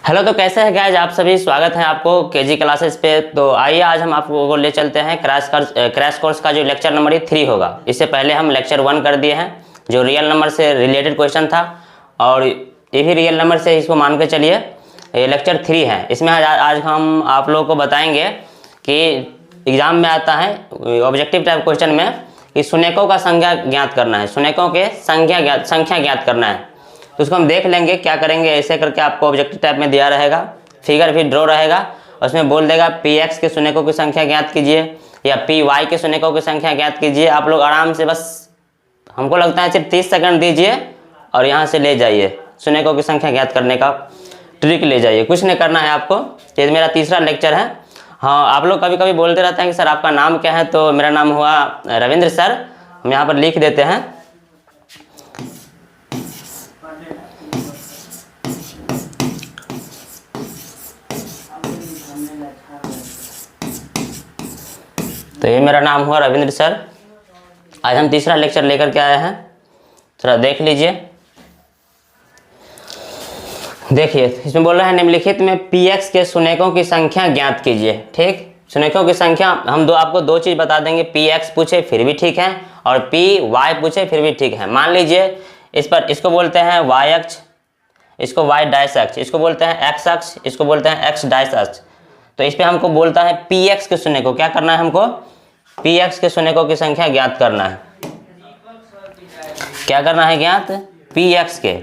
Hello, तो कैसे हैं गाइज आप सभी। स्वागत है आपको केजी क्लासेस पे। तो आइए आज हम आपको ले चलते हैं क्रैश कोर्स का जो लेक्चर नंबर 3 होगा। इससे पहले हम लेक्चर 1 कर दिए हैं जो रियल नंबर से रिलेटेड क्वेश्चन था, और ये भी रियल नंबर से इसको मान के चलिए। ये लेक्चर 3 है। इसमें आज हम आप लोगों को बताएंगे कि एग्जाम में आता है ऑब्जेक्टिव टाइप क्वेश्चन में कि शून्यकों का संख्या ज्ञात करना है, शून्यकों के संख्या ज्ञात करना है। तो उसको हम देख लेंगे क्या करेंगे। ऐसे करके आपको ऑब्जेक्टिव टाइप में दिया रहेगा, फिगर भी ड्रॉ रहेगा, उसमें बोल देगा px के शून्यकों की संख्या ज्ञात कीजिए या py के शून्यकों की संख्या ज्ञात कीजिए। आप लोग आराम से बस, हमको लगता है सिर्फ 30 सेकंड दीजिए और यहाँ से ले जाइए, शून्यकों की संख्या ज्ञात करने का ट्रिक ले जाइए। कुछ नहीं करना है आपको। ये मेरा तीसरा लेक्चर है। हाँ, आप लोग कभी कभी बोलते रहते हैं कि सर आपका नाम क्या है, तो मेरा नाम हुआ रविंद्र सर। हम यहाँ पर लिख देते हैं। तो ये मेरा नाम हुआ रविंद्र सर। आज हम तीसरा लेक्चर लेकर के आए हैं, थोड़ा देख लीजिए। देखिए इसमें बोल रहा है निम्नलिखित में px के शून्यकों की संख्या ज्ञात कीजिए। ठीक, शून्यकों की संख्या हम आपको दो चीज़ बता देंगे। px पूछे फिर भी ठीक है और py पूछे फिर भी ठीक है। मान लीजिए इस पर, इसको बोलते हैं y अक्ष, इसको y डैश अक्ष, इसको बोलते हैं x अक्ष, इसको बोलते हैं x डैश अक्ष। तो इस पे हमको बोलता है px के शून्यकों क्या करना है, हमको px के शून्यकों की संख्या ज्ञात करना है। क्या करना है ज्ञात, px के।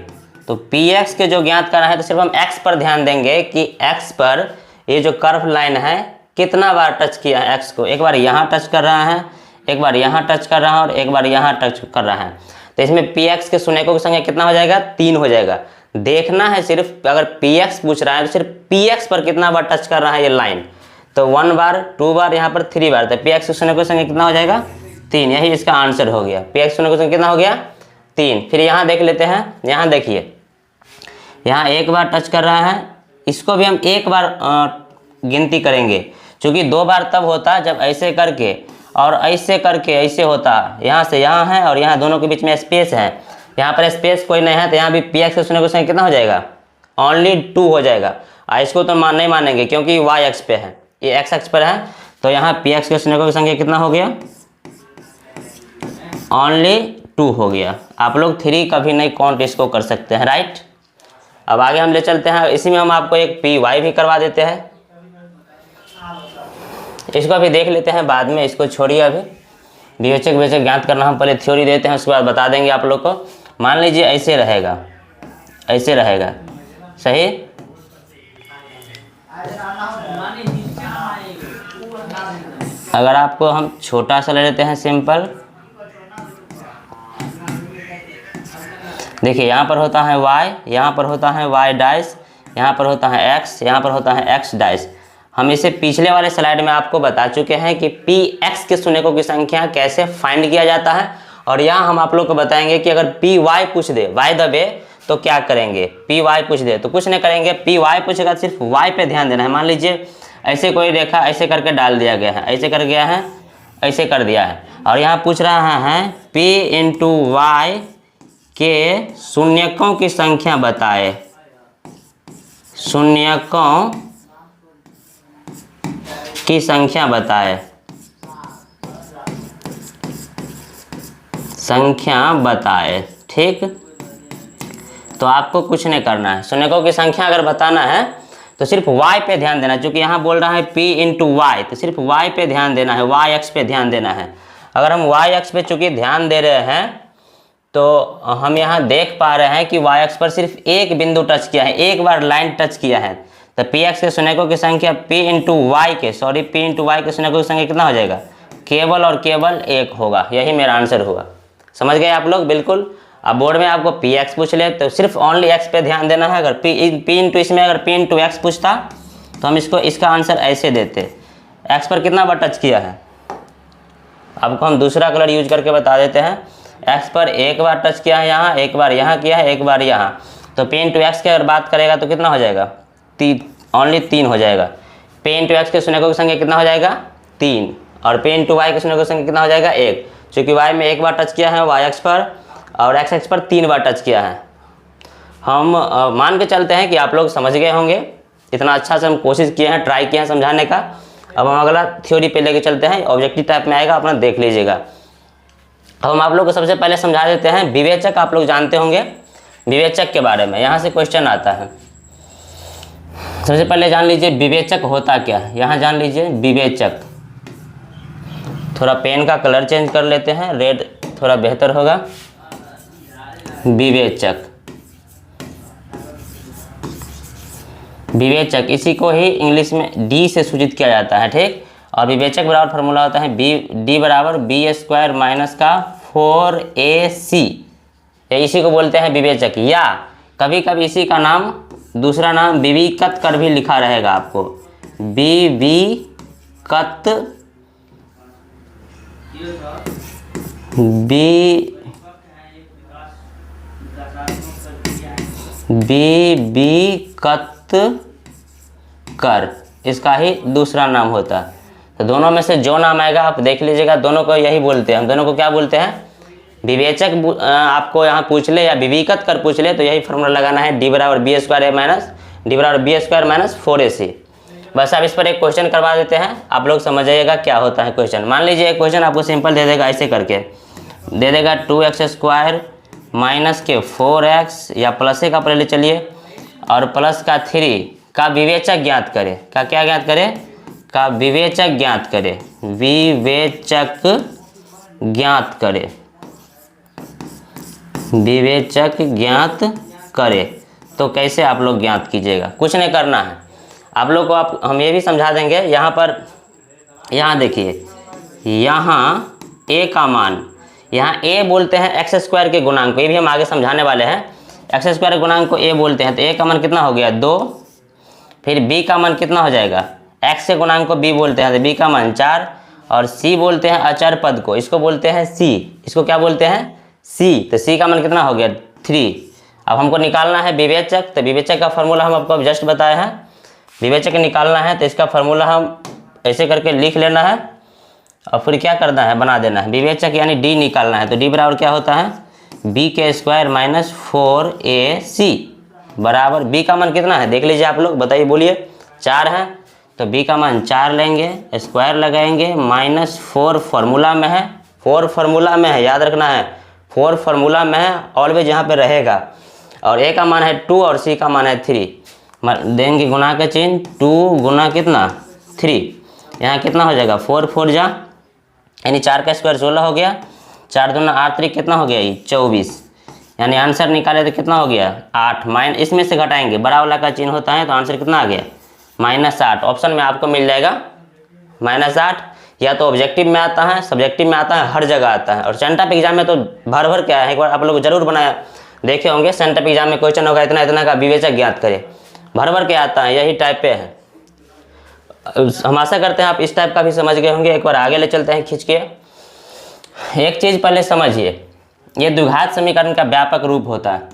तो px के जो ज्ञात करना है तो सिर्फ हम x पर ध्यान देंगे कि x पर ये जो कर्व लाइन है कितना बार टच किया है x को। एक बार यहाँ टच कर रहा है, एक बार यहाँ टच कर रहा है और एक बार यहाँ टच कर रहा है। तो इसमें px के शून्यकों की संख्या कितना हो जाएगा, 3 हो जाएगा। देखना है सिर्फ, अगर px पूछ रहा है तो सिर्फ px पर कितना बार टच कर रहा है ये लाइन। तो 1 बार, 2 बार, यहाँ पर 3 बार। तो px के शून्यकों की संख्या कितना हो जाएगा, 3। यही इसका आंसर हो गया। px के शून्यकों की संख्या कितना हो गया, 3। फिर यहाँ देख लेते हैं। यहाँ देखिए, यहाँ एक बार टच कर रहा है, इसको भी हम एक बार गिनती करेंगे, क्योंकि 2 बार तब होता जब ऐसे करके और ऐसे करके ऐसे होता। यहाँ से यहाँ है और यहाँ दोनों के बीच में स्पेस है, यहाँ पर स्पेस कोई नहीं है। तो यहाँ भी px के शून्यकों की संख्या कितना हो जाएगा, ओनली 2 हो जाएगा। इसको तो नहीं मानेंगे क्योंकि y अक्ष पे है, ये x अक्ष पर है। तो यहाँ px के शून्यकों की संख्या कितना हो गया, ओनली 2 हो गया। आप लोग 3 कभी नहीं काउंट इसको कर सकते हैं, राइट। अब आगे हम ले चलते हैं। इसी में हम आपको एक py भी करवा देते हैं। इसको अभी देख लेते हैं, बाद में इसको छोड़िए। अभी विवेचक विवेचक ज्ञात करना हम पहले थ्योरी देते हैं, उसके बाद बता देंगे आप लोग को। मान लीजिए ऐसे रहेगा, ऐसे रहेगा, सही। अगर आपको हम छोटा सा ले लेते हैं, सिंपल। देखिए यहाँ पर होता है y, यहाँ पर होता है y डैश, यहाँ पर होता है x, यहाँ पर होता है x डैश। हम इसे पिछले वाले स्लाइड में आपको बता चुके हैं कि px के शून्यकों की संख्या कैसे फाइंड किया जाता है। और यहाँ हम आप लोग को बताएंगे कि अगर py पूछ दे, y दबे, तो क्या करेंगे। py पूछ दे तो कुछ नहीं करेंगे, py पूछेगा सिर्फ y पे ध्यान देना है। मान लीजिए ऐसे कोई रेखा ऐसे करके डाल दिया गया है, ऐसे कर गया है, ऐसे कर दिया है, और यहाँ पूछ रहा है p इंटू y के शून्यकों की संख्या बताए, शून्यकों की संख्या बताए, संख्या बताए। ठीक, तो आपको कुछ नहीं करना है। शून्यकों की संख्या अगर बताना है तो सिर्फ y पे ध्यान देना, क्योंकि यहाँ बोल रहा है p इंटू वाई, तो सिर्फ y पे ध्यान देना है, y अक्ष पे ध्यान देना है। अगर हम y अक्ष पे चूंकि ध्यान दे रहे हैं तो हम यहाँ देख पा रहे हैं कि y अक्ष पर सिर्फ एक बिंदु टच किया है, एक बार लाइन टच किया है। तो px के शून्यकों की संख्या p इंटू वाई के शून्यकों की संख्या कितना हो जाएगा, केवल और केवल 1 होगा। यही मेरा आंसर हुआ। समझ गए आप लोग, बिल्कुल। अब बोर्ड में आपको px पूछ ले तो सिर्फ ओनली x पे ध्यान देना है। अगर p इंटू इसमें अगर p इंटू x पूछता तो हम इसका आंसर ऐसे देते, x पर कितना बार टच किया है। आपको हम दूसरा कलर यूज करके बता देते हैं। x पर एक बार टच किया है, यहाँ एक बार यहाँ किया है, एक बार यहाँ। तो p इंटू x की अगर बात करेगा तो कितना हो जाएगा, ओनली 3 हो जाएगा। p इंटू x के शून्यकों की संख्या कितना हो जाएगा, 3। और p इंटू y के शून्यकों की संख्या कितना हो जाएगा, 1। चूँकि y में एक बार टच किया है y अक्ष पर और x अक्ष पर 3 बार टच किया है। हम मान के चलते हैं कि आप लोग समझ गए होंगे। इतना अच्छा से हम कोशिश किए हैं, ट्राई किए हैं समझाने का। अब हम अगला थ्योरी पे लेके चलते हैं, ऑब्जेक्टिव टाइप में आएगा, अपना देख लीजिएगा। अब हम आप लोग को सबसे पहले समझा देते हैं विवेचक। आप लोग जानते होंगे विवेचक के बारे में, यहाँ से क्वेश्चन आता है। सबसे पहले जान लीजिए विवेचक होता क्या है, यहाँ जान लीजिए विवेचक। थोड़ा पेन का कलर चेंज कर लेते हैं, रेड थोड़ा बेहतर होगा। विवेचक, विवेचक इसी को ही इंग्लिश में डी से सूचित किया जाता है, ठीक। और विवेचक बराबर फार्मूला होता है डी बराबर b² माइनस का 4ac, इसी को बोलते हैं विवेचक। या कभी कभी इसी का नाम, दूसरा नाम विविकत कर भी लिखा रहेगा आपको, विविकत, विविकत कर, इसका ही दूसरा नाम होता है। तो दोनों में से जो नाम आएगा आप देख लीजिएगा, दोनों को यही बोलते हैं। हम दोनों को क्या बोलते हैं, विवेचक आपको यहाँ पूछ ले या विविकत कर पूछ ले तो यही फार्मूला लगाना है, डी बराबर b² माइनस 4ac। बस अब इस पर एक क्वेश्चन करवा देते हैं, आप लोग समझ जाइएगा क्या होता है क्वेश्चन। मान लीजिए एक क्वेश्चन आपको सिंपल दे देगा, ऐसे करके दे देगा 2x² माइनस के 4x, या प्लस का पहले चलिए, और प्लस का 3 का विवेचक ज्ञात करे। का क्या ज्ञात करे, का विवेचक ज्ञात करे, विवेचक ज्ञात करे, विवेचक ज्ञात करे। तो कैसे आप लोग ज्ञात कीजिएगा, कुछ नहीं करना है आप लोग को, हम ये भी समझा देंगे। यहाँ पर, यहाँ देखिए, यहाँ a का मान, यहाँ a बोलते हैं x² के गुणांक को, ये भी हम आगे समझाने वाले हैं। x² के गुणांक को a बोलते हैं, तो a का मान कितना हो गया 2, फिर b का मान कितना हो जाएगा, x के गुणांक को b बोलते हैं तो b का मान 4, और c बोलते हैं अचर पद को, इसको बोलते हैं c, इसको क्या बोलते हैं c, तो c का मान कितना हो गया 3। अब हमको निकालना है विवेचक, तो विवेचक का फार्मूला हम आपको जस्ट बताए हैं। विवेचक निकालना है तो इसका फार्मूला हम ऐसे करके लिख लेना है, और फिर क्या करना है, बना देना है। विवेचक यानी d निकालना है, तो d बराबर क्या होता है, b² माइनस 4ac बराबर, b का मान कितना है देख लीजिए आप लोग, बताइए बोलिए, 4 है, तो b का मान 4 लेंगे, स्क्वायर लगाएंगे, माइनस 4 फार्मूला में है, 4 फार्मूला में है, याद रखना है 4 फार्मूला में है, ऑलवेज यहाँ पे रहेगा। और a का मान है 2 और c का मान है 3, देंगे गुना का चिन्ह, 2 गुना कितना 3, यहाँ कितना हो जाएगा 4 4 जा, यानी 4 का स्क्वायर 16 हो गया, 4 दूना 8 3 कितना हो गया 24, यानी आंसर निकाले तो कितना हो गया 8। माइन इसमें से घटाएंगे, बड़ा वाला का चिन्ह होता है, तो आंसर कितना आ गया -8। ऑप्शन में आपको मिल जाएगा -8। या तो ऑब्जेक्टिव में आता है, सब्जेक्टिव में आता है, हर जगह आता है। और सेंटअप एग्जाम में तो भर भर क्या है, एक बार आप लोग जरूर बनाया देखे होंगे, सेंटअप एग्जाम में क्वेश्चन होगा इतना इतना का विवेचक ज्ञात करे, भर भर के आता है, यही टाइप पे है। हम आशा करते हैं आप इस टाइप का भी समझ गए होंगे। एक बार आगे ले चलते हैं खींच के। एक चीज़ पहले समझिए, ये द्विघात समीकरण का व्यापक रूप होता है,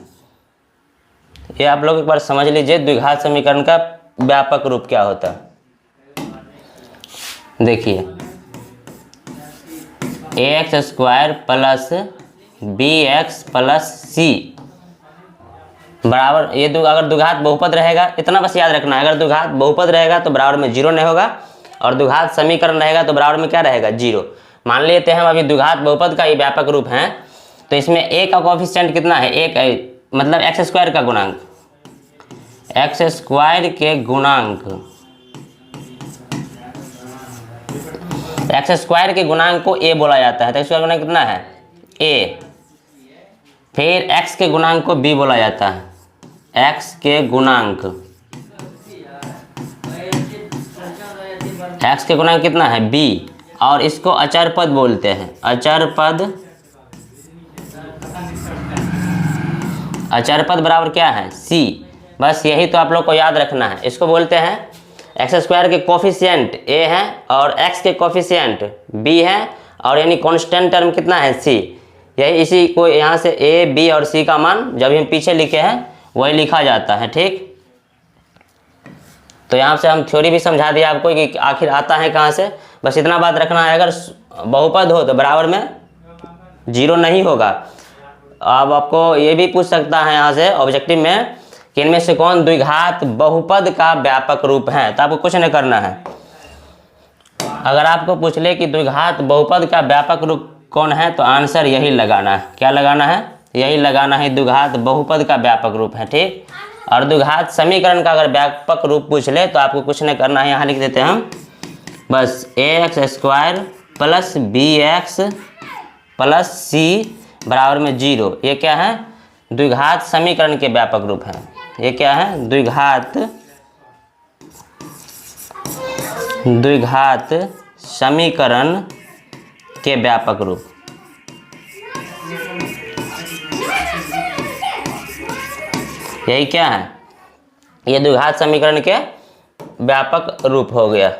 ये आप लोग एक बार समझ लीजिए, द्विघात समीकरण का व्यापक रूप क्या होता है। देखिए ax² plus bx plus c बराबर, ये अगर द्विघात बहुपद रहेगा, इतना बस याद रखना है, अगर द्विघात बहुपद रहेगा तो बराबर में 0 नहीं होगा, और द्विघात समीकरण रहेगा तो बराबर में क्या रहेगा 0। मान लेते हैं हम अभी द्विघात बहुपद का ये व्यापक रूप है, तो इसमें a का कोफिशिएंट कितना है, 1 मतलब x² का गुणांक, x² के गुणांक, x² के गुणांक को a बोला जाता है, तो x² गुणांक कितना है a। फिर x के गुणांक को b बोला जाता है, x के गुणांक, x के गुणांक कितना है b, और इसको अचर पद बोलते हैं, अचर पद, अचर पद बराबर क्या है c। बस यही तो आप लोग को याद रखना है। इसको बोलते हैं x² के कोफिशिएंट a है और x के कोफिशिएंट b है, और यानी कांस्टेंट टर्म कितना है c। यही इसी को यहाँ से a b और c का मान जब हम पीछे लिखे हैं वही लिखा जाता है, ठीक। तो यहाँ से हम थ्योरी भी समझा दिया आपको कि आखिर आता है कहाँ से, बस इतना बात रखना है। अगर बहुपद हो तो बराबर में 0 नहीं होगा। अब आपको ये भी पूछ सकता है यहाँ से ऑब्जेक्टिव में कि इनमें से कौन द्विघात बहुपद का व्यापक रूप है। तो आपको कुछ नहीं करना है। अगर आपको पूछ ले कि द्विघात बहुपद का व्यापक रूप कौन है, तो आंसर यही लगाना है। क्या लगाना है? यही लगाना है, द्विघात बहुपद का व्यापक रूप है। ठीक। और द्विघात समीकरण का अगर व्यापक रूप पूछ ले तो आपको कुछ नहीं करना है, यहाँ लिख देते हैं हम बस ax² plus bx plus c बराबर में 0। ये क्या है? द्विघात समीकरण के व्यापक रूप है। ये क्या है? द्विघात समीकरण के व्यापक रूप। यही क्या है? ये द्विघात समीकरण के व्यापक रूप हो गया।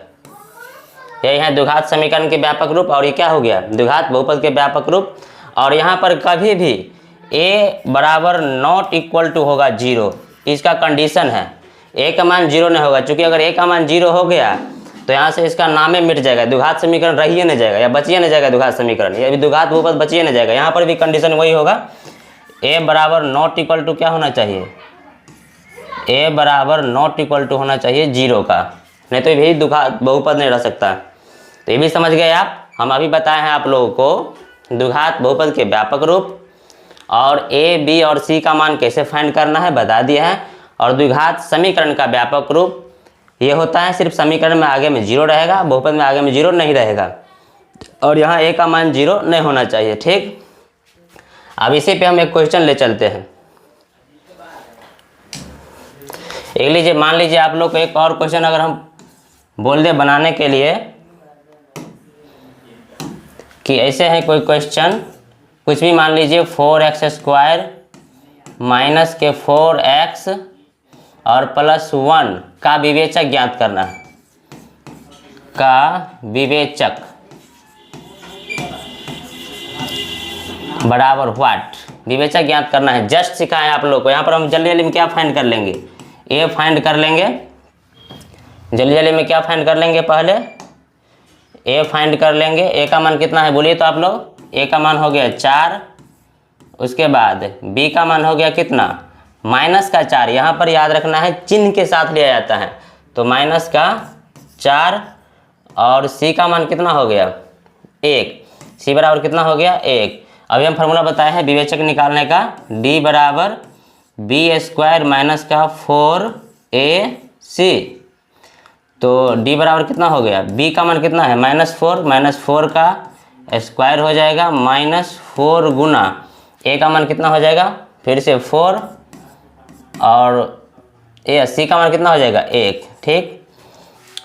यही है द्विघात समीकरण के व्यापक रूप। और ये क्या हो गया? द्विघात बहुपद के व्यापक रूप। और यहाँ पर कभी भी a बराबर नॉट इक्वल टू होगा 0, इसका कंडीशन है। a का मान 0 नहीं होगा, क्योंकि अगर a का मान 0 हो गया तो यहाँ से इसका नाम ही मिट जाएगा, द्विघात समीकरण रहिए नहीं जाएगा या बचिए नहीं जाएगा द्विघात समीकरण, या द्विघात बहुपद बचिए नहीं जाएगा। यहाँ पर भी कंडीशन वही होगा, a बराबर नॉट इक्वल टू क्या होना चाहिए? a बराबर नॉट इक्वल टू होना चाहिए 0 का, नहीं तो यही द्विघात बहुपद नहीं रह सकता। तो ये भी समझ गए आप। हम अभी बताए हैं आप लोगों को द्विघात बहुपद के व्यापक रूप, और a, b और c का मान कैसे फाइंड करना है बता दिया है। और द्विघात समीकरण का व्यापक रूप ये होता है, सिर्फ समीकरण में आगे में 0 रहेगा, बहुपद में आगे में 0 नहीं रहेगा, और यहाँ a का मान 0 नहीं होना चाहिए। ठीक। अब इसी पे हम एक क्वेश्चन ले चलते हैं। एक लीजिए, मान लीजिए आप लोग को एक और क्वेश्चन अगर हम बोल दे बनाने के लिए कि ऐसे है कोई क्वेश्चन, कुछ भी मान लीजिए 4x² माइनस के 4x और प्लस 1 का विवेचक ज्ञात करना है। का विवेचक बराबर व्हाट? विवेचक ज्ञात करना है, जस्ट सिखाए आप लोग को। यहाँ पर हम जल्दी जल्दी में क्या फाइंड कर लेंगे? ए फाइंड कर लेंगे, जल्दी जल्दी में क्या फाइंड कर लेंगे? पहले ए फाइंड कर लेंगे। ए का मान कितना है बोलिए तो आप लोग? ए का मान हो गया 4, उसके बाद बी का मान हो गया कितना? माइनस का 4। यहाँ पर याद रखना है चिन्ह के साथ लिया जाता है, तो माइनस का 4, और सी का मान कितना हो गया? 1। सी बराबर कितना हो गया? 1। अभी हम फार्मूला बताए हैं विवेचक निकालने का, डी बराबर b² माइनस का 4ac। तो d बराबर कितना हो गया? b का मान कितना है? -4, -4 का स्क्वायर हो जाएगा, -4 गुना a का मान कितना हो जाएगा? फिर से 4, और c का मान कितना हो जाएगा? 1। ठीक।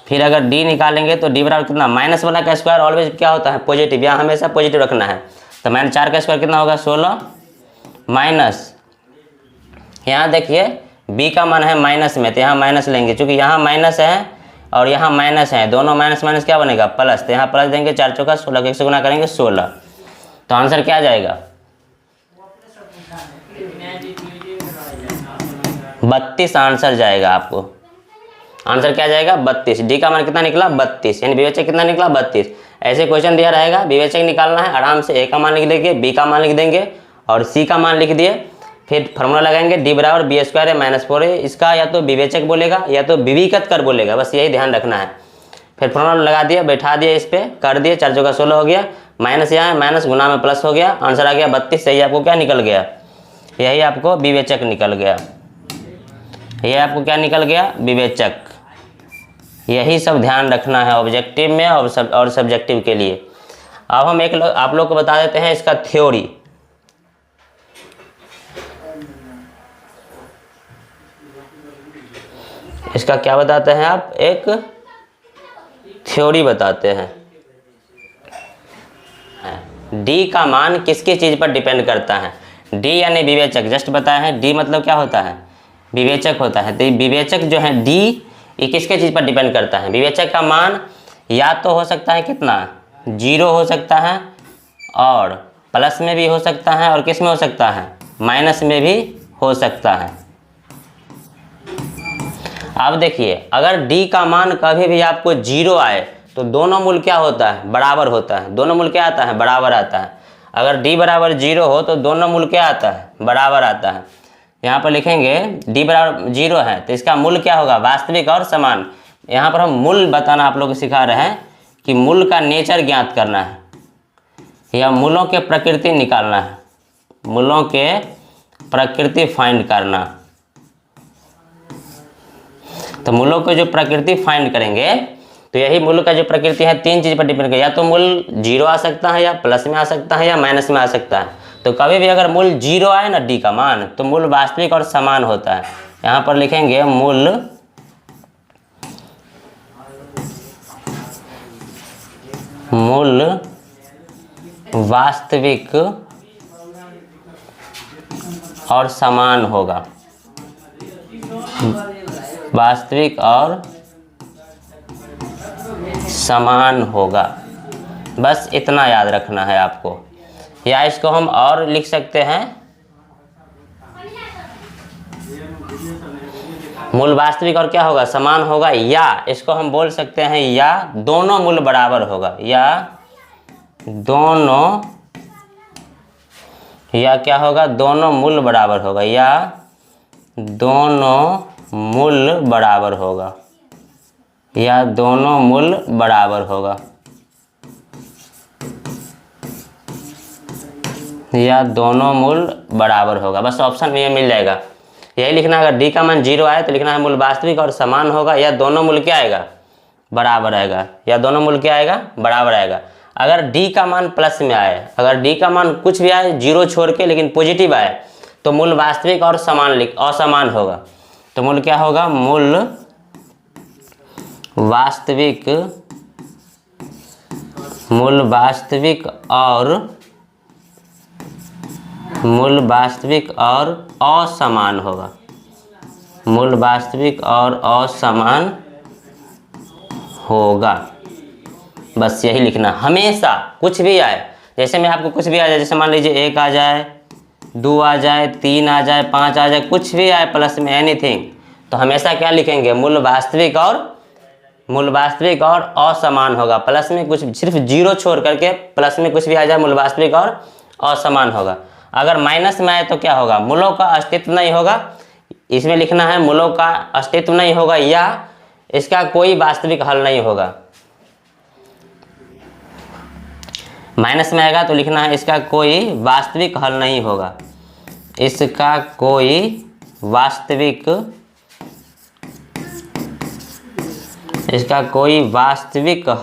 फिर अगर d निकालेंगे तो d बराबर कितना? माइनस वाला का स्क्वायर ऑलवेज क्या होता है? पॉजिटिव, यहाँ हमेशा पॉजिटिव रखना है। तो -4 का स्क्वायर कितना होगा? 16, माइनस यहाँ देखिए b का मान है माइनस में, तो यहाँ माइनस लेंगे, क्योंकि यहाँ माइनस है और यहाँ माइनस है, दोनों माइनस माइनस क्या बनेगा? प्लस। तो यहाँ प्लस देंगे, 4 चौका 16 के 1 से गुना करेंगे 16। तो आंसर क्या आ जाएगा? 32 आंसर जाएगा आपको। आंसर क्या जाएगा? 32। डी का मान कितना निकला? 32। यानी विवेचक कितना निकला? 32। ऐसे क्वेश्चन दिया रहेगा, विवेचक निकालना है, आराम से ए का मान लिख देंगे, बी का मान लिख देंगे और सी का मान लिख दिए। फिर फार्मूला लगाएंगे, डी बराबर b² है -4 है, इसका या तो विवेचक बोलेगा या तो विविकत कर बोलेगा, बस यही ध्यान रखना है। फिर फार्मूला लगा दिया, बैठा दिया, इस पे कर दिए, 4 चौका 16 हो गया, माइनस यहाँ है, माइनस गुना में प्लस हो गया, आंसर आ गया 32। सही आपको क्या निकल गया? यही आपको विवेचक निकल गया। यह आपको क्या निकल गया? विवेचक। यही सब ध्यान रखना है ऑब्जेक्टिव में और सब्जेक्टिव के लिए। अब हम आप लोग को बता देते हैं इसका थ्योरी। इसका क्या बताते हैं आप? एक थ्योरी बताते हैं। डी का मान किसकी चीज़ पर डिपेंड करता है? डी यानी विवेचक, जस्ट बताया है। डी मतलब क्या होता है? विवेचक होता है। तो विवेचक जो है डी, ये किसके चीज़ पर डिपेंड करता है? विवेचक का मान या तो हो सकता है कितना? 0 हो सकता है, और प्लस में भी हो सकता है, और किस में हो सकता है? माइनस में भी हो सकता है। अब देखिए, अगर d का मान कभी भी आपको 0 आए तो दोनों मूल क्या होता है? बराबर होता है। दोनों मूल क्या आता है? बराबर आता है। अगर d बराबर 0 हो तो दोनों मूल क्या आता है? बराबर आता है। यहाँ पर लिखेंगे d बराबर 0 है तो इसका मूल क्या होगा, वास्तविक और समान। यहाँ पर हम मूल बताना आप लोग को सिखा रहे हैं कि मूल का नेचर ज्ञात करना है या मूलों के प्रकृति निकालना है, मूलों के प्रकृति फाइंड करना। तो मूलों को जो प्रकृति फाइंड करेंगे तो यही मूल का जो प्रकृति है 3 चीज़ पर डिपेंड करेगा, या तो मूल 0 आ सकता है, या प्लस में आ सकता है, या माइनस में आ सकता है। तो कभी भी अगर मूल 0 आए ना d का मान तो मूल वास्तविक और समान होता है। यहाँ पर लिखेंगे मूल वास्तविक और समान होगा, वास्तविक और समान होगा। बस इतना याद रखना है आपको। या इसको हम और लिख सकते हैं, मूल वास्तविक और क्या होगा, समान होगा, या इसको हम बोल सकते हैं या दोनों मूल बराबर होगा, या दोनों, या क्या होगा, दोनों मूल बराबर होगा, या दोनों मूल बराबर होगा, या दोनों मूल बराबर होगा, या दोनों मूल बराबर होगा। बस ऑप्शन में ये मिल जाएगा, यही लिखना। अगर d का मान 0 आए तो लिखना है मूल वास्तविक और समान होगा, या दोनों मूल क्या आएगा, बराबर आएगा, या दोनों मूल क्या आएगा, बराबर आएगा। अगर d का मान प्लस में आए, अगर d का मान कुछ भी आए 0 छोड़ के लेकिन पॉजिटिव आए तो मूल वास्तविक और असमान होगा। तो मूल क्या होगा, मूल वास्तविक और असमान होगा, मूल वास्तविक और असमान होगा। बस यही लिखना हमेशा, कुछ भी आए। जैसे मैं आपको कुछ भी आ जाए, जैसे मान लीजिए 1 आ जाए, 2 आ जाए, 3 आ जाए, 5 आ जाए, कुछ भी आए प्लस में एनीथिंग, तो हमेशा क्या लिखेंगे, मूल वास्तविक और असमान होगा। प्लस में कुछ सिर्फ 0 छोड़ करके प्लस में कुछ भी आ जाए, मूल वास्तविक और असमान होगा। अगर माइनस में आए तो क्या होगा, मूलों का अस्तित्व नहीं होगा। इसमें लिखना है मूलों का अस्तित्व नहीं होगा, या इसका कोई वास्तविक हल नहीं होगा। माइनस में आएगा तो लिखना है इसका कोई वास्तविक हल नहीं होगा, इसका कोई वास्तविक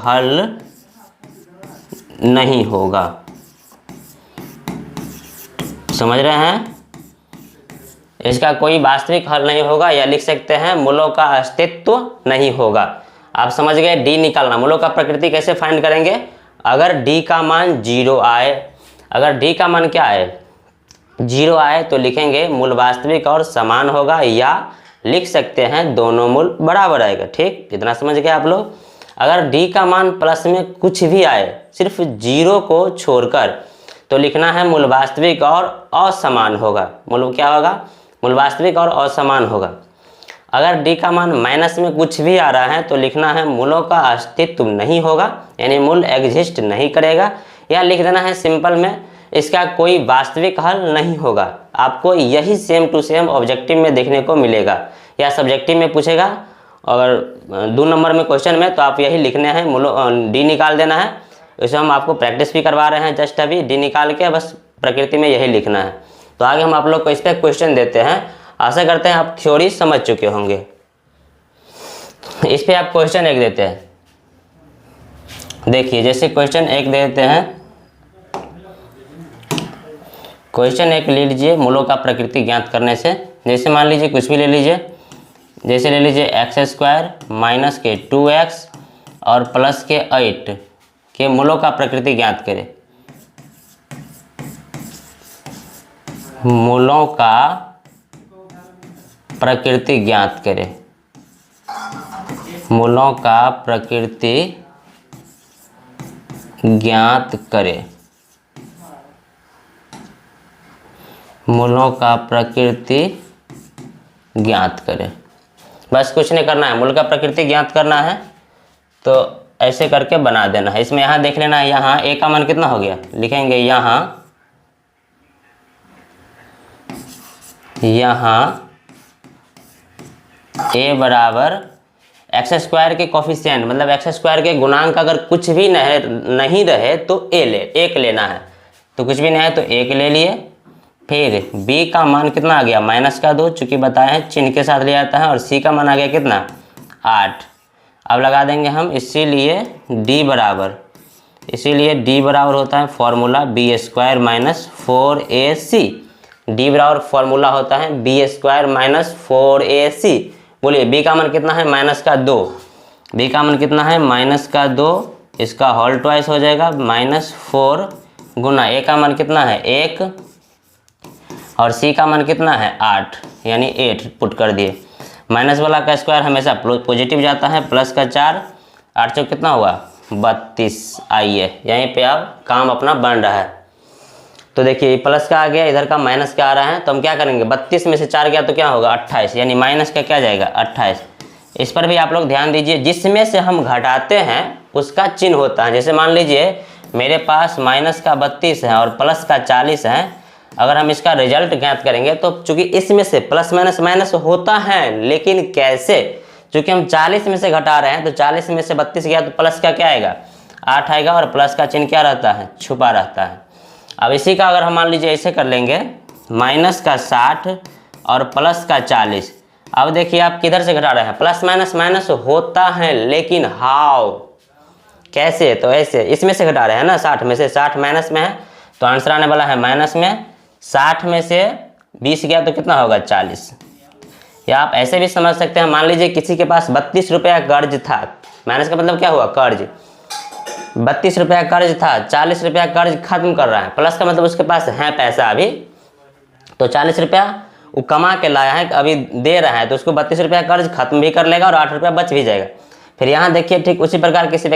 हल नहीं होगा। समझ रहे हैं, इसका कोई वास्तविक हल नहीं होगा, या लिख सकते हैं मूलों का अस्तित्व नहीं होगा। आप समझ गए, डी निकालना। मूलों का प्रकृति कैसे फाइंड करेंगे, अगर d का मान 0 आए, अगर d का मान क्या आए, 0 आए तो लिखेंगे मूल वास्तविक और समान होगा, या लिख सकते हैं दोनों मूल बराबर आएगा। ठीक, इतना समझ गए आप लोग। अगर d का मान प्लस में कुछ भी आए, सिर्फ 0 को छोड़कर, तो लिखना है मूल वास्तविक और असमान होगा। मूल क्या होगा, मूल वास्तविक और असमान होगा। अगर d का मान माइनस में कुछ भी आ रहा है तो लिखना है मूलों का अस्तित्व नहीं होगा, यानी मूल एग्जिस्ट नहीं करेगा, या लिख देना है सिंपल में इसका कोई वास्तविक हल नहीं होगा। आपको यही सेम टू सेम ऑब्जेक्टिव में देखने को मिलेगा, या सब्जेक्टिव में पूछेगा अगर 2 नंबर में क्वेश्चन में, तो आप यही लिखने हैं, मूलों d निकाल देना है। इसे हम आपको प्रैक्टिस भी करवा रहे हैं, जस्ट अभी d निकाल के बस प्रकृति में यही लिखना है। तो आगे हम आप लोग को इस पर क्वेश्चन देते हैं। आशा करते हैं आप थ्योरी समझ चुके होंगे। इस पे आप क्वेश्चन 1 देते हैं। देखिए, जैसे क्वेश्चन 1 देते हैं, क्वेश्चन 1 ले लीजिए मूलों का प्रकृति ज्ञात करने से। जैसे मान लीजिए कुछ भी ले लीजिए, जैसे ले लीजिए x² माइनस के 2x और प्लस के 8 के मूलों का प्रकृति ज्ञात करें। मूलों का प्रकृति ज्ञात करें, मूलों का प्रकृति ज्ञात करें, मूलों का प्रकृति ज्ञात करें। बस कुछ नहीं करना है, मूल का प्रकृति ज्ञात करना है तो ऐसे करके बना देना है। इसमें यहाँ देख लेना है, यहाँ a का मान कितना हो गया, लिखेंगे यहाँ यहाँ a बराबर एक्स स्क्वायर के कोफिशिएंट मतलब एक्स स्क्वायर के गुणांक अगर कुछ भी नहीं रहे तो एक लेना है। तो कुछ भी नहीं है तो एक ले लिए। फिर b का मान कितना आ गया -2, चूँकि बताए हैं चिन्ह के साथ ले जाता है। और c का मान आ गया कितना 8। अब लगा देंगे हम, इसीलिए d बराबर होता है फॉर्मूला b² - 4ac। d बराबर फॉर्मूला होता है b² - 4ac। बोलिए b का मान कितना है -2। b का मान कितना है -2, इसका होल ट्वाइस हो जाएगा -4 गुना a का मान कितना है 1 और c का मान कितना है 8, यानी 8 पुट कर दिए। माइनस वाला का स्क्वायर हमेशा पॉजिटिव जाता है, प्लस का 4, 8 चौक कितना हुआ 32। आइए यहीं पे अब काम अपना बन रहा है। तो देखिए प्लस का आ गया, इधर का माइनस का आ रहा है, तो हम क्या करेंगे 32 में से 4 गया तो क्या होगा 28, यानी माइनस का क्या जाएगा 28। इस पर भी आप लोग ध्यान दीजिए, जिसमें से हम घटाते हैं उसका चिन्ह होता है। जैसे मान लीजिए मेरे पास माइनस का 32 है और प्लस का 40 है, अगर हम इसका रिजल्ट ज्ञात करेंगे तो चूंकि इसमें से प्लस माइनस माइनस होता है, लेकिन कैसे, चूंकि हम 40 में से घटा रहे हैं तो 40 में से 32 गया तो प्लस का क्या आएगा 8 आएगा और प्लस का चिन्ह क्या रहता है छुपा रहता है। अब इसी का अगर हम मान लीजिए ऐसे कर लेंगे माइनस का 60 और प्लस का 40। अब देखिए आप किधर से घटा रहे हैं, प्लस माइनस माइनस होता है लेकिन हाउ कैसे, तो ऐसे इसमें से घटा रहे हैं ना 60 में से, 60 माइनस में है तो आंसर आने वाला है माइनस में। 60 में से 20 गया तो कितना होगा 40। या आप ऐसे भी समझ सकते हैं, मान लीजिए किसी के पास 32 रुपया कर्ज था, माइनस का मतलब क्या हुआ कर्ज, 32 रुपया कर्ज था, 40 रुपया कर्ज खत्म कर रहा है, प्लस का मतलब उसके पास है पैसा अभी, तो 40 रुपया वो कमा के लाया है अभी दे रहा है, तो उसको 32 रुपया कर्ज खत्म भी कर लेगा और 8 रुपया बच भी जाएगा। फिर यहाँ देखिए ठीक उसी प्रकार किसी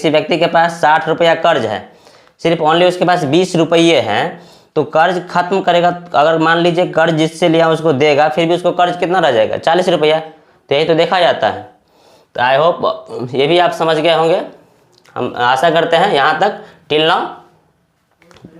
व्यक्ति के पास 60 रुपया कर्ज है, सिर्फ ओनली उसके पास 20 रुपये हैं, तो कर्ज खत्म करेगा। अगर मान लीजिए कर्ज जिससे लिया उसको देगा, फिर भी उसको कर्ज कितना रह जाएगा 40 रुपया, तो यही तो देखा जाता है। तो आई होप ये भी आप समझ गए होंगे, हम आशा करते हैं यहाँ तक टिल नाउ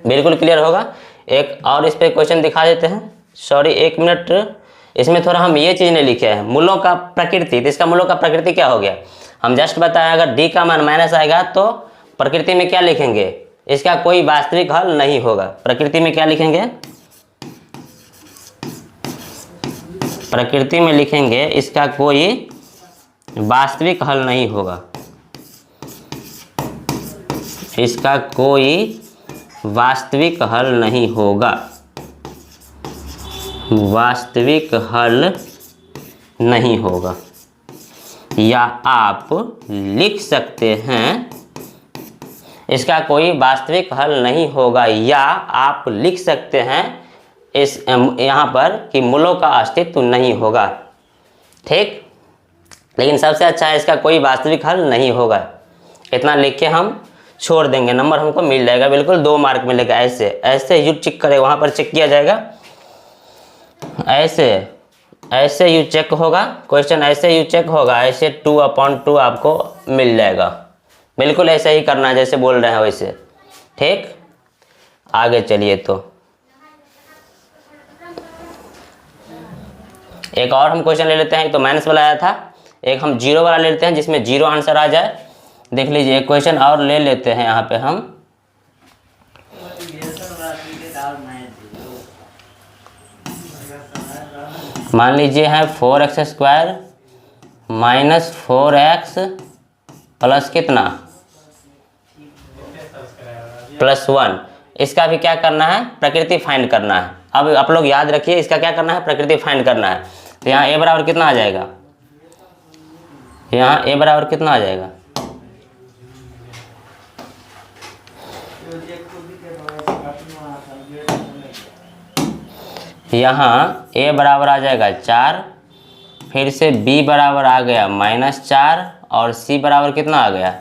बिल्कुल क्लियर होगा। एक और इस पर क्वेश्चन दिखा देते हैं, सॉरी 1 मिनट, इसमें थोड़ा हम ये चीज़ नहीं लिखे हैं मूलों का प्रकृति। तो इसका मूलों का प्रकृति क्या हो गया, हम जस्ट बताया अगर डी का मान माइनस आएगा तो प्रकृति में क्या लिखेंगे, इसका कोई वास्तविक हल नहीं होगा। प्रकृति में क्या लिखेंगे, प्रकृति में लिखेंगे इसका कोई वास्तविक हल नहीं होगा, इसका कोई वास्तविक हल नहीं होगा, वास्तविक हल नहीं होगा। या आप लिख सकते हैं इसका कोई वास्तविक हल नहीं होगा, या आप लिख सकते हैं इस यहाँ पर कि मूलों का अस्तित्व नहीं होगा, ठीक। लेकिन सबसे अच्छा है इसका कोई वास्तविक हल नहीं होगा, इतना लिख के हम छोड़ देंगे, नंबर हमको मिल जाएगा बिल्कुल 2 मार्क मिलेगा। ऐसे ऐसे यू चेक करें, वहाँ पर चेक किया जाएगा, ऐसे ऐसे यू चेक होगा क्वेश्चन, ऐसे यू चेक होगा, ऐसे 2/2 आपको मिल जाएगा। बिल्कुल ऐसे ही करना जैसे बोल रहे हैं वैसे, ठीक। आगे चलिए, तो एक और हम क्वेश्चन ले लेते हैं। तो माइनस वाला आया था, एक हम 0 वाला ले लेते हैं जिसमें 0 आंसर आ जाए। देख लीजिए एक क्वेश्चन और ले लेते हैं यहाँ पे हम, मान लीजिए है 4x² - 4x प्लस कितना +1। इसका भी क्या करना है, प्रकृति फाइंड करना है। अब आप लोग याद रखिए इसका क्या करना है, प्रकृति फाइंड करना है। तो यहाँ a बराबर कितना आ जाएगा, यहाँ a बराबर कितना आ जाएगा, यहाँ a बराबर आ जाएगा 4, फिर से b बराबर आ गया -4 और c बराबर कितना आ गया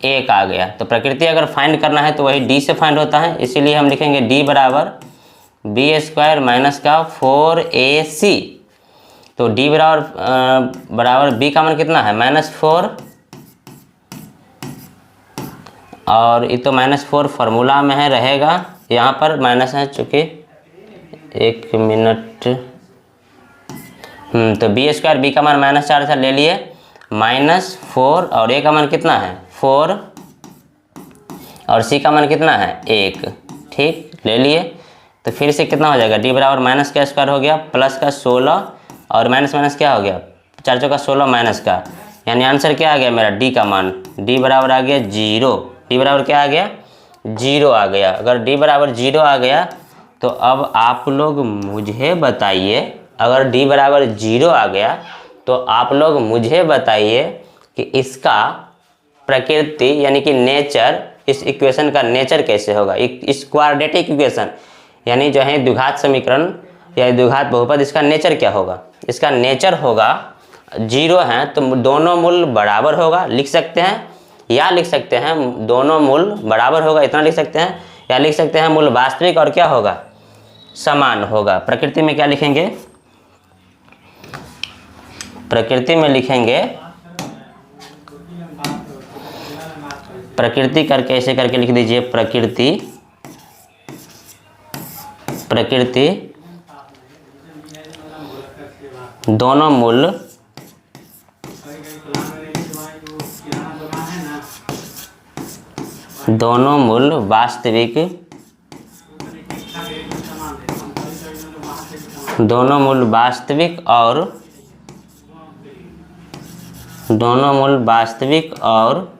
1 आ गया। तो प्रकृति अगर फाइंड करना है तो वही d से फाइंड होता है, इसीलिए हम लिखेंगे d बराबर b² - 4ac। तो d बराबर b का मान कितना है -4, और ये तो -4 फार्मूला में है रहेगा, यहाँ पर माइनस है चूँकि एक मिनट। तो बी स्क्वायर, बी का मान -4 था, ले लिए, -4 और ए का मान कितना है 4 और सी का मान कितना है 1। ठीक, ले लिए। तो फिर से कितना हो जाएगा, डी बराबर माइनस का स्क्वायर हो गया प्लस का 16 और माइनस माइनस क्या हो गया 4 चौका 16 माइनस का, यानी आंसर क्या आ गया मेरा डी का मान, डी बराबर आ गया 0। डी बराबर क्या आ गया 0 आ गया। अगर डी बराबर 0 आ गया तो अब आप लोग मुझे बताइए, अगर डी बराबर 0 आ गया तो आप लोग मुझे बताइए कि इसका प्रकृति यानी कि नेचर, इस इक्वेशन का नेचर कैसे होगा। इस क्वाड्रेटिक इक्वेशन यानी जो है द्विघात समीकरण या द्विघात बहुपद, इसका नेचर क्या होगा। इसका नेचर होगा 0 है तो दोनों मूल बराबर होगा, लिख सकते हैं, या लिख सकते हैं दोनों मूल बराबर होगा, इतना लिख सकते हैं, या लिख सकते हैं मूल वास्तविक और क्या होगा समान होगा। प्रकृति में क्या लिखेंगे, प्रकृति में लिखेंगे, प्रकृति करके ऐसे करके लिख दीजिए, प्रकृति, प्रकृति दोनों मूल वास्तविक, दोनों मूल वास्तविक और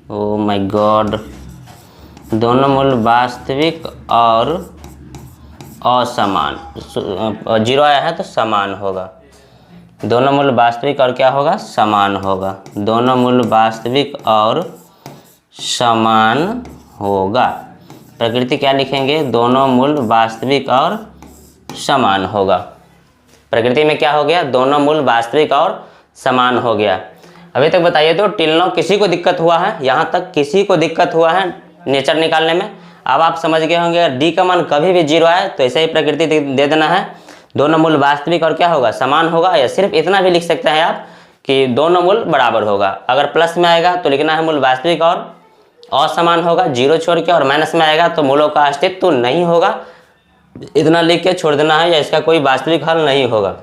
ओ माय गॉड, दोनों मूल वास्तविक और असमान। 0 आया है तो समान होगा, दोनों मूल वास्तविक और क्या होगा समान होगा, दोनों मूल वास्तविक और समान होगा। प्रकृति क्या लिखेंगे, दोनों मूल वास्तविक और समान होगा। प्रकृति में क्या हो गया, दोनों मूल वास्तविक और समान हो गया। अभी तक बताइए तो टिल नाउ किसी को दिक्कत हुआ है, यहाँ तक किसी को दिक्कत हुआ है नेचर निकालने में। अब आप समझ गए होंगे डी का मान कभी भी 0 आए तो ऐसे ही प्रकृति दे देना है, दोनों मूल वास्तविक और क्या होगा समान होगा, या सिर्फ इतना भी लिख सकते हैं आप कि दोनों मूल बराबर होगा। अगर प्लस में आएगा तो लिखना है मूल वास्तविक और असमान होगा, 0 छोड़ के, और माइनस में आएगा तो मूलों का अस्तित्व नहीं होगा, इतना लिख के छोड़ देना है, या इसका कोई वास्तविक हल नहीं होगा।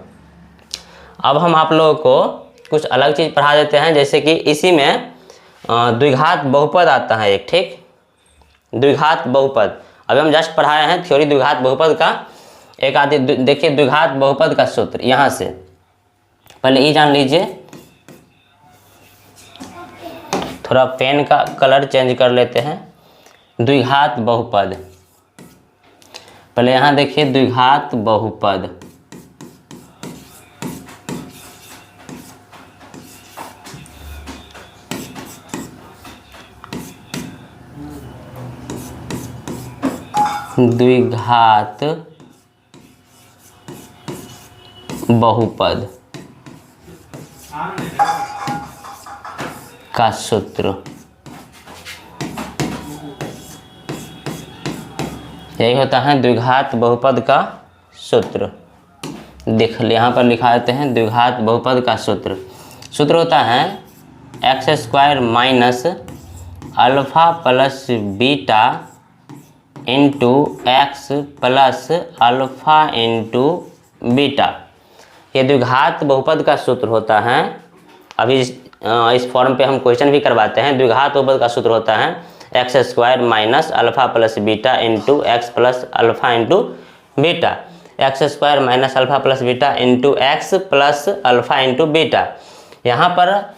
अब हम आप लोगों को कुछ अलग चीज़ पढ़ा देते हैं, जैसे कि इसी में द्विघात बहुपद आता है एक, ठीक, द्विघात बहुपद। अभी हम जस्ट पढ़ाए हैं थ्योरी द्विघात बहुपद का। एक आदि देखिए द्विघात बहुपद का सूत्र, यहाँ से पहले ये जान लीजिए, थोड़ा पेन का कलर चेंज कर लेते हैं। द्विघात बहुपद, पहले यहाँ देखिए द्विघात बहुपद, द्विघात बहुपद का सूत्र, यही होता है द्विघात बहुपद का सूत्र। देख यहाँ पर लिखा देते हैं द्विघात बहुपद का सूत्र। सूत्र होता है x² minus alpha plus beta into x plus alpha into beta. ये द्विघात बहुपद का सूत्र होता है। अभी इस फॉर्म पे हम क्वेश्चन भी करवाते हैं। द्विघात बहुपद का सूत्र होता है x² minus alpha plus beta into x plus alpha into beta, x² minus alpha plus beta into x plus alpha into beta. यहाँ पर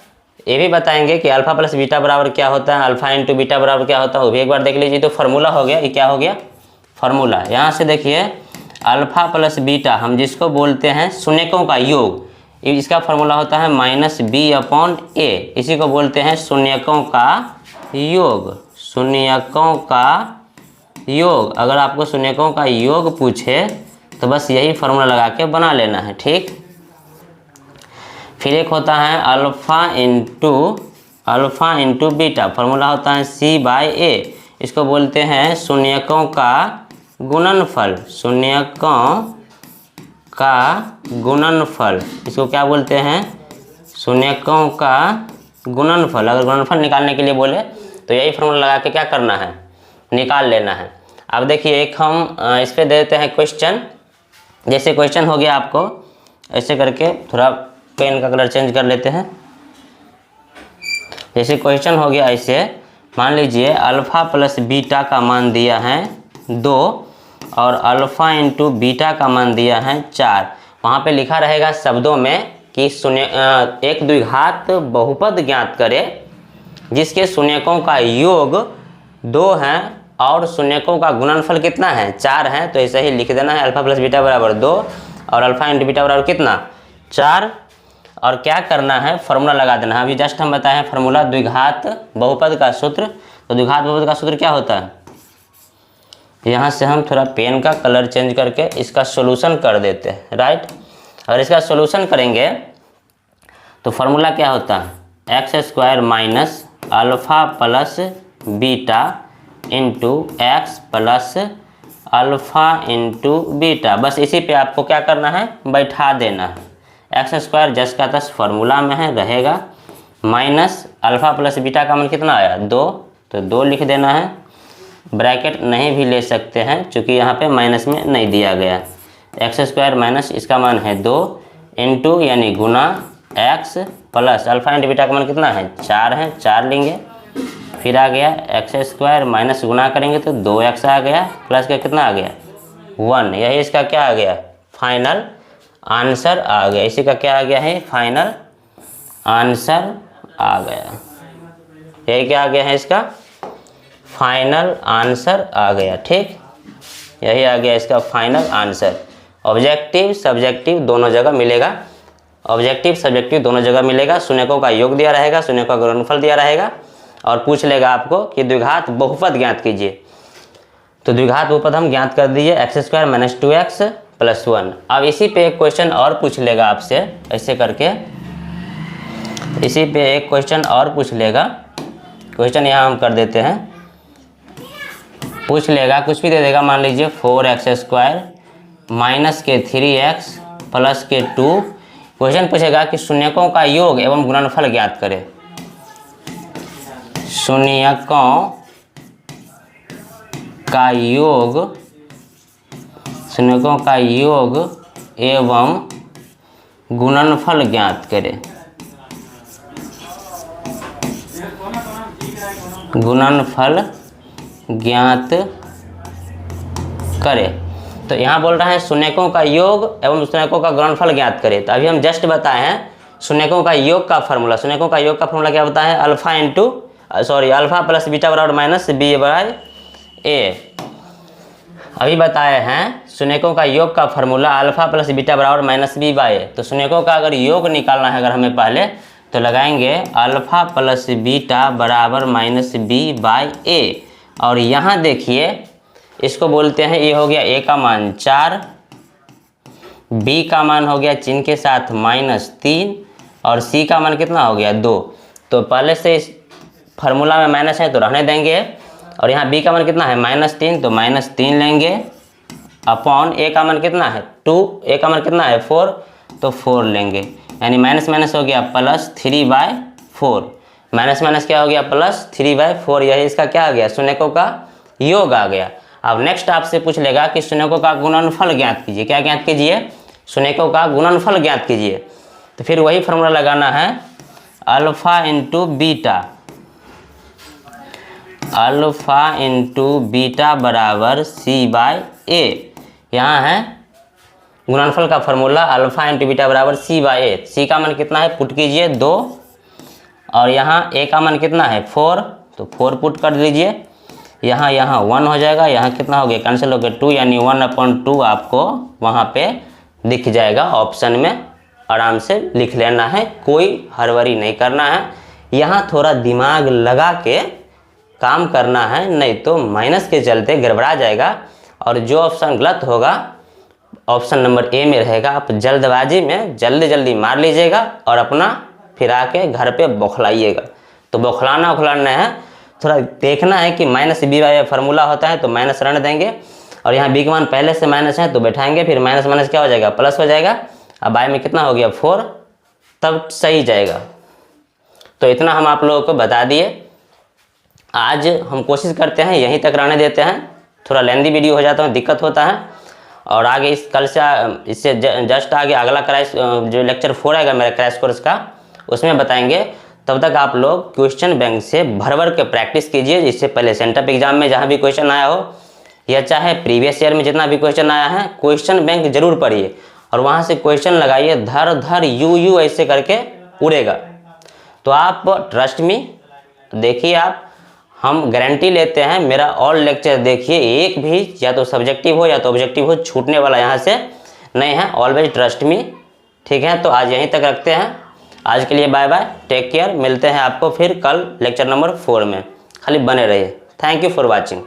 ये भी बताएंगे कि अल्फा प्लस बीटा बराबर क्या होता है, अल्फा इंटू बीटा बराबर क्या होता है, वो भी एक बार देख लीजिए। तो फार्मूला हो गया, ये क्या हो गया फार्मूला। यहाँ से देखिए अल्फा प्लस बीटा हम जिसको बोलते हैं शून्यकों का योग, इसका फार्मूला होता है -b/a, इसी को बोलते हैं शून्यकों का योग। शून्यकों का योग, अगर आपको शून्यकों का योग पूछे तो बस यही फार्मूला लगा के बना लेना है, ठीक। फिर एक होता है अल्फा इंटू बीटा, फार्मूला होता है c/a, इसको बोलते हैं शून्यकों का गुणनफल। शून्यकों का गुणनफल, इसको क्या बोलते हैं शून्यकों का गुणनफल। अगर गुणनफल निकालने के लिए बोले तो यही फार्मूला लगा के क्या करना है निकाल लेना है। अब देखिए एक हम इस पे दे देते हैं क्वेश्चन। जैसे क्वेश्चन हो गया आपको, ऐसे करके थोड़ा पेन का कलर चेंज कर लेते हैं। जैसे क्वेश्चन हो गया ऐसे, मान लीजिए अल्फ़ा प्लस बीटा का मान दिया है 2 और अल्फ़ा इंटू बीटा का मान दिया है 4। वहाँ पे लिखा रहेगा शब्दों में कि एक द्विघात बहुपद ज्ञात करे जिसके शून्यकों का योग 2 है और शून्यकों का गुणनफल कितना है, 4 है। तो ऐसे ही लिख देना है अल्फ़ा प्लस बीटा बराबर 2 और अल्फ़ा इंटू बीटा बराबर कितना, 4। और क्या करना है, फार्मूला लगा देना है। अभी जस्ट हम बताए हैं फार्मूला द्विघात बहुपद का सूत्र। तो द्विघात बहुपद का सूत्र क्या होता है, यहाँ से हम थोड़ा पेन का कलर चेंज करके इसका सॉल्यूशन कर देते हैं, राइट। अगर इसका सॉल्यूशन करेंगे तो फार्मूला क्या होता है, x square minus alpha plus beta into x plus alpha into beta. बस इसी पे आपको क्या करना है, बैठा देना है। एक्स स्क्वायर जस का तस फार्मूला में है रहेगा, माइनस अल्फ़ा प्लस बीटा का मान कितना आया 2, तो 2 लिख देना है। ब्रैकेट नहीं भी ले सकते हैं क्योंकि यहाँ पे माइनस में नहीं दिया गया। एक्स स्क्वायर माइनस इसका मान है 2 इंटू यानी गुना x plus alpha into beta का मान कितना है 4 है, 4 लेंगे। फिर आ गया एक्स स्क्वायर माइनस गुना करेंगे तो 2x आ गया, प्लस का कितना आ गया 1। यही इसका क्या आ गया, फाइनल आंसर आ गया। इसी का क्या आ गया है, फाइनल आंसर आ गया। यही क्या आ गया है, इसका फाइनल आंसर आ गया। ठीक, यही आ गया इसका फाइनल आंसर। ऑब्जेक्टिव सब्जेक्टिव दोनों जगह मिलेगा, ऑब्जेक्टिव सब्जेक्टिव दोनों जगह मिलेगा। शून्यकों का योग दिया रहेगा, शून्यकों का गुणनफल दिया रहेगा और पूछ लेगा आपको कि द्विघात बहुपद ज्ञात कीजिए। तो द्विघात बहुपद हम ज्ञात कर दिए, x square minus 2x plus 1। अब इसी पे एक क्वेश्चन और पूछ लेगा आपसे, ऐसे करके इसी पे एक क्वेश्चन और पूछ लेगा। क्वेश्चन यहाँ हम कर देते हैं, पूछ लेगा कुछ भी दे देगा। मान लीजिए 4x स्क्वायर माइनस के 3x प्लस के 2। क्वेश्चन पूछेगा कि शून्यकों का योग एवं गुणनफल ज्ञात करें। शून्यकों का योग, शून्यकों का योग एवं गुणनफल ज्ञात करें। गुणनफल ज्ञात करें। तो यहाँ बोल रहा है शून्यकों का योग एवं शून्यकों का गुणनफल ज्ञात करें। तो अभी हम जस्ट बताए हैं शून्यकों का योग का फार्मूला। शून्यकों का योग का फार्मूला क्या होता है, अल्फा प्लस बीटा बराबर माइनस बी बाय ए। अभी बताए हैं शून्यकों का योग का फार्मूला अल्फा प्लस बीटा बराबर माइनस बी बाय ए। तो शून्यकों का अगर योग निकालना है अगर हमें पहले, तो लगाएंगे अल्फा प्लस बीटा बराबर माइनस बी बाय ए। और यहाँ देखिए इसको बोलते हैं, ये हो गया ए का मान 4, बी का मान हो गया चिन्ह के साथ -3 और सी का मान कितना हो गया 2। तो पहले से इस फार्मूला में माइनस है तो रहने देंगे। और यहाँ बी का मान कितना है -3, तो -3 लेंगे अपॉन ए का मान कितना है 2, ए का मान कितना है 4, तो 4 लेंगे। यानी माइनस माइनस हो गया +3/4, माइनस माइनस क्या हो गया +3/4। यही इसका क्या आ गया, शून्यकों का योग आ गया। अब नेक्स्ट आपसे पूछ लेगा कि शून्यकों का गुणनफल ज्ञात कीजिए। क्या ज्ञात कीजिए, शून्यकों का गुणनफल ज्ञात कीजिए। तो फिर वही फार्मूला लगाना है alpha into beta, alpha into beta बराबर c/a। यहाँ है गुणनफल का फार्मूला अल्फा इंटू बीटा बराबर c/a। सी का मान कितना है, पुट कीजिए 2 और यहाँ a का मान कितना है 4, तो 4 पुट कर दीजिए। यहाँ 1 हो जाएगा, यहाँ कितना हो गया कैंसिल हो गया 2, यानी 1/2 आपको वहाँ पे दिख जाएगा ऑप्शन में। आराम से लिख लेना है, कोई हड़बड़ी नहीं करना है। यहाँ थोड़ा दिमाग लगा के काम करना है, नहीं तो माइनस के चलते गड़बड़ा जाएगा और जो ऑप्शन गलत होगा ऑप्शन नंबर ए में रहेगा। आप जल्दबाजी में जल्दी जल्दी मार लीजिएगा और अपना फिर आके घर पे बौखलाइएगा। तो बौखलाना उखलाना है, थोड़ा देखना है कि -b/a फार्मूला होता है तो माइनस रहने देंगे। और यहाँ बी का मान पहले से माइनस है तो बैठाएंगे, फिर माइनस माइनस क्या हो जाएगा प्लस हो जाएगा। अब बाय में कितना हो गया 4, तब सही जाएगा। तो इतना हम आप लोगों को बता दिए। आज हम कोशिश करते हैं यहीं तक रहने देते हैं, थोड़ा लेंदी वीडियो हो जाता है, दिक्कत होता है। और आगे इस कल से इससे जस्ट आगे अगला क्रैश जो लेक्चर 4 आएगा मेरा क्रैश कोर्स का, उसमें बताएंगे। तब तक आप लोग क्वेश्चन बैंक से भर के प्रैक्टिस कीजिए। इससे पहले सेंटअप एग्जाम में जहाँ भी क्वेश्चन आया हो या चाहे प्रीवियस ईयर में जितना भी क्वेश्चन आया है, क्वेश्चन बैंक जरूर पढ़िए और वहाँ से क्वेश्चन लगाइए। धर धर यू ऐसे करके उड़ेगा। तो आप ट्रस्ट मी, देखिए आप, हम गारंटी लेते हैं, मेरा ऑल लेक्चर देखिए, एक भी या तो सब्जेक्टिव हो या तो ऑब्जेक्टिव हो छूटने वाला यहाँ से नहीं है। Always trust me. ठीक है, तो आज यहीं तक रखते हैं। आज के लिए बाय बाय, टेक केयर। मिलते हैं आपको फिर कल लेक्चर नंबर 4 में। खाली बने रहिए। Thank you for watching.